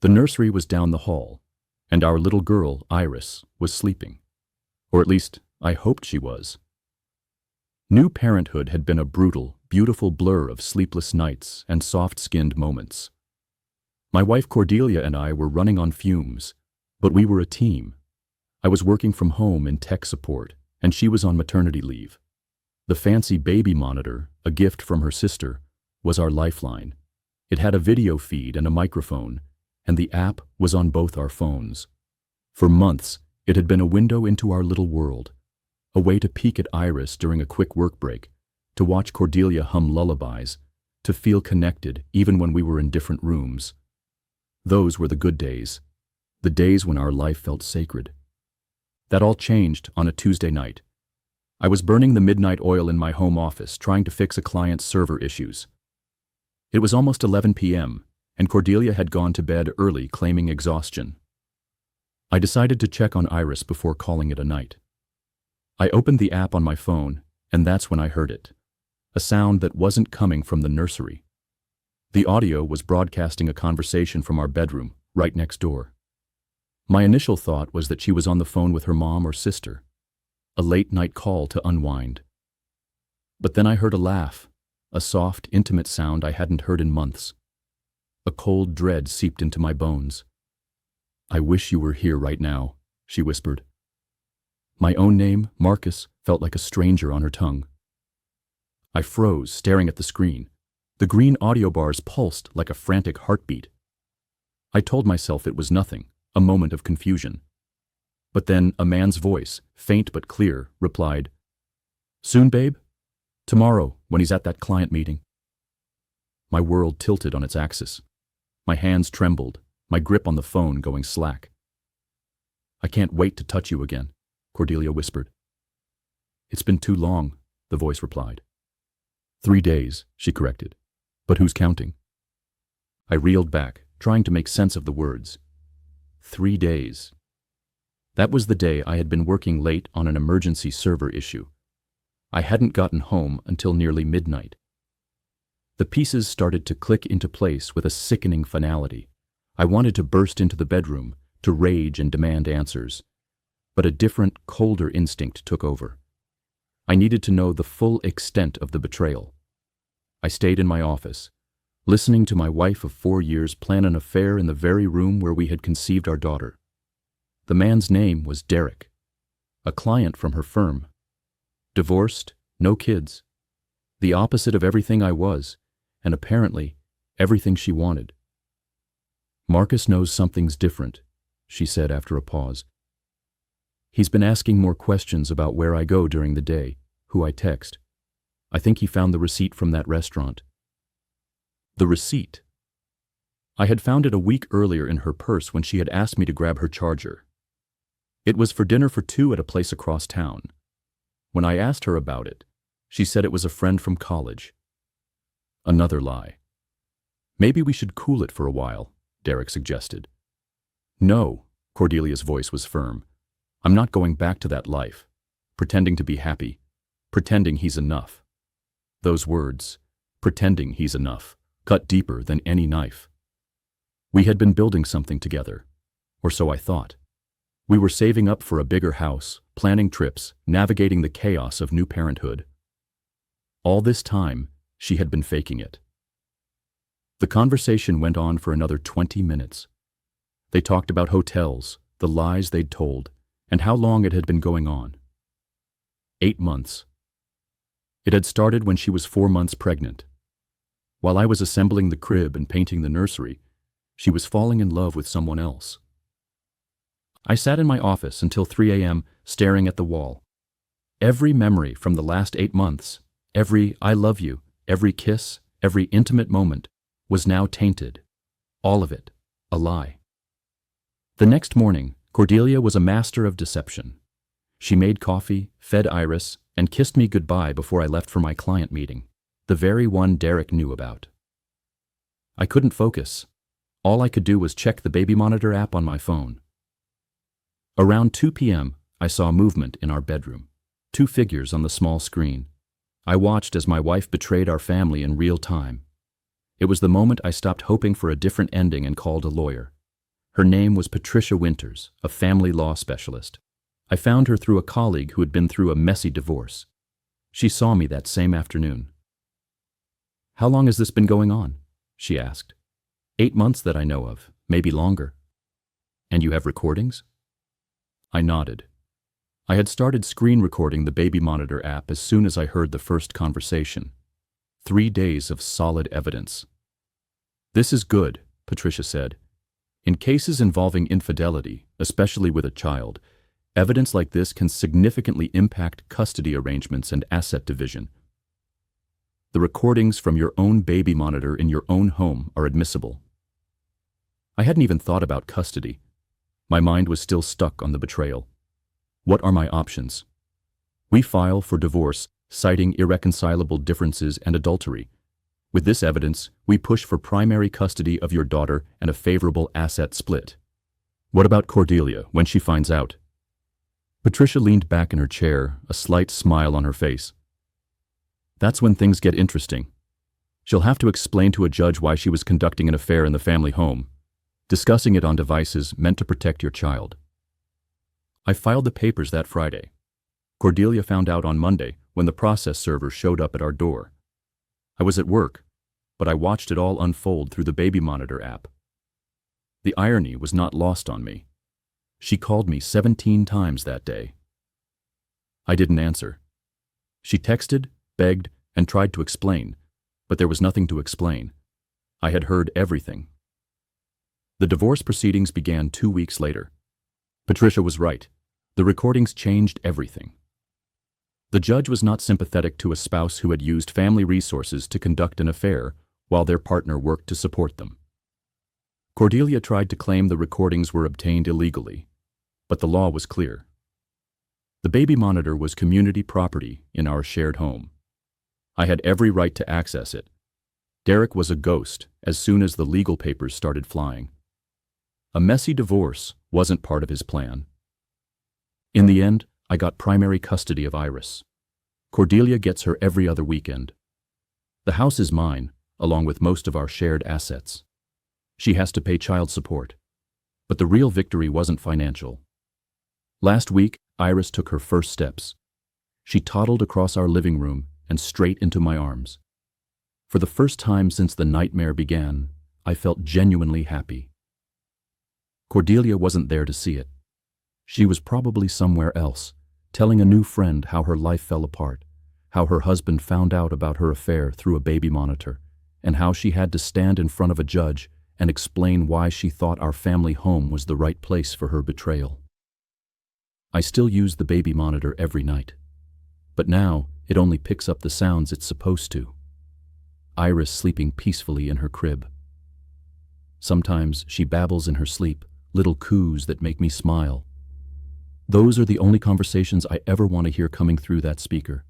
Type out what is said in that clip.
The nursery was down the hall, and our little girl, Iris, was sleeping. Or at least, I hoped she was. New parenthood had been a brutal, beautiful blur of sleepless nights and soft-skinned moments. My wife Cordelia and I were running on fumes, but we were a team. I was working from home in tech support, and she was on maternity leave. The fancy baby monitor, a gift from her sister, was our lifeline. It had a video feed and a microphone, and the app was on both our phones. For months, it had been a window into our little world, a way to peek at Iris during a quick work break, to watch Cordelia hum lullabies, to feel connected even when we were in different rooms. Those were the good days, the days when our life felt sacred. That all changed on a Tuesday night. I was burning the midnight oil in my home office, trying to fix a client's server issues. It was almost 11 p.m., and Cordelia had gone to bed early, claiming exhaustion. I decided to check on Iris before calling it a night. I opened the app on my phone, and that's when I heard it. A sound that wasn't coming from the nursery. The audio was broadcasting a conversation from our bedroom, right next door. My initial thought was that she was on the phone with her mom or sister, a late-night call to unwind. But then I heard a laugh, a soft, intimate sound I hadn't heard in months. A cold dread seeped into my bones. "I wish you were here right now," she whispered. My own name, Marcus, felt like a stranger on her tongue. I froze, staring at the screen. The green audio bars pulsed like a frantic heartbeat. I told myself it was nothing, a moment of confusion. But then a man's voice, faint but clear, replied, "Soon, babe? Tomorrow, when he's at that client meeting." My world tilted on its axis. My hands trembled, my grip on the phone going slack. "I can't wait to touch you again," Cordelia whispered. "It's been too long," the voice replied. 3 days, she corrected. "But who's counting?" I reeled back, trying to make sense of the words. 3 days. That was the day I had been working late on an emergency server issue. I hadn't gotten home until nearly midnight. The pieces started to click into place with a sickening finality. I wanted to burst into the bedroom, to rage and demand answers. But a different, colder instinct took over. I needed to know the full extent of the betrayal. I stayed in my office, listening to my wife of 4 years plan an affair in the very room where we had conceived our daughter. The man's name was Derek, a client from her firm. Divorced, no kids. The opposite of everything I was, and apparently everything she wanted. "Marcus knows something's different," she said after a pause. "He's been asking more questions about where I go during the day, who I text. I think he found the receipt from that restaurant." The receipt. I had found it a week earlier in her purse when she had asked me to grab her charger. It was for dinner for 2 at a place across town. When I asked her about it, she said it was a friend from college. Another lie. "Maybe we should cool it for a while," Derek suggested. "No," Cordelia's voice was firm. "I'm not going back to that life, pretending to be happy, pretending he's enough." Those words, pretending he's enough, cut deeper than any knife. We had been building something together, or so I thought. We were saving up for a bigger house, planning trips, navigating the chaos of new parenthood. All this time, she had been faking it. The conversation went on for another 20 minutes. They talked about hotels, the lies they'd told, and how long it had been going on. 8 months. It had started when she was 4 months pregnant. While I was assembling the crib and painting the nursery, she was falling in love with someone else. I sat in my office until 3 a.m. staring at the wall. Every memory from the last 8 months, every "I love you," every kiss, every intimate moment, was now tainted. All of it, a lie. The next morning, Cordelia was a master of deception. She made coffee, fed Iris, and kissed me goodbye before I left for my client meeting, the very one Derek knew about. I couldn't focus. All I could do was check the baby monitor app on my phone. Around 2 p.m., I saw movement in our bedroom. 2 figures on the small screen. I watched as my wife betrayed our family in real time. It was the moment I stopped hoping for a different ending and called a lawyer. Her name was Patricia Winters, a family law specialist. I found her through a colleague who had been through a messy divorce. She saw me that same afternoon. "How long has this been going on?" she asked. "8 months that I know of, maybe longer." "And you have recordings?" I nodded. I had started screen recording the baby monitor app as soon as I heard the first conversation. 3 days of solid evidence. "This is good," Patricia said. "In cases involving infidelity, especially with a child, evidence like this can significantly impact custody arrangements and asset division. The recordings from your own baby monitor in your own home are admissible." I hadn't even thought about custody. My mind was still stuck on the betrayal. What are my options? We file for divorce, citing irreconcilable differences and adultery. With this evidence, we push for primary custody of your daughter and a favorable asset split. What about Cordelia when she finds out? Patricia leaned back in her chair, a slight smile on her face. "That's when things get interesting. She'll have to explain to a judge why she was conducting an affair in the family home, discussing it on devices meant to protect your child." I filed the papers that Friday. Cordelia found out on Monday when the process server showed up at our door. I was at work, but I watched it all unfold through the baby monitor app. The irony was not lost on me. She called me 17 times that day. I didn't answer. She texted, begged, and tried to explain, but there was nothing to explain. I had heard everything. The divorce proceedings began 2 weeks later. Patricia was right. The recordings changed everything. The judge was not sympathetic to a spouse who had used family resources to conduct an affair while their partner worked to support them. Cordelia tried to claim the recordings were obtained illegally, but the law was clear. The baby monitor was community property in our shared home. I had every right to access it. Derek was a ghost as soon as the legal papers started flying. A messy divorce wasn't part of his plan. In the end, I got primary custody of Iris. Cordelia gets her every other weekend. The house is mine, along with most of our shared assets. She has to pay child support. But the real victory wasn't financial. Last week, Iris took her first steps. She toddled across our living room and straight into my arms. For the first time since the nightmare began, I felt genuinely happy. Cordelia wasn't there to see it. She was probably somewhere else, telling a new friend how her life fell apart, how her husband found out about her affair through a baby monitor, and how she had to stand in front of a judge and explain why she thought our family home was the right place for her betrayal. I still use the baby monitor every night, but now it only picks up the sounds it's supposed to. Iris sleeping peacefully in her crib. Sometimes she babbles in her sleep, little coos that make me smile. Those are the only conversations I ever want to hear coming through that speaker.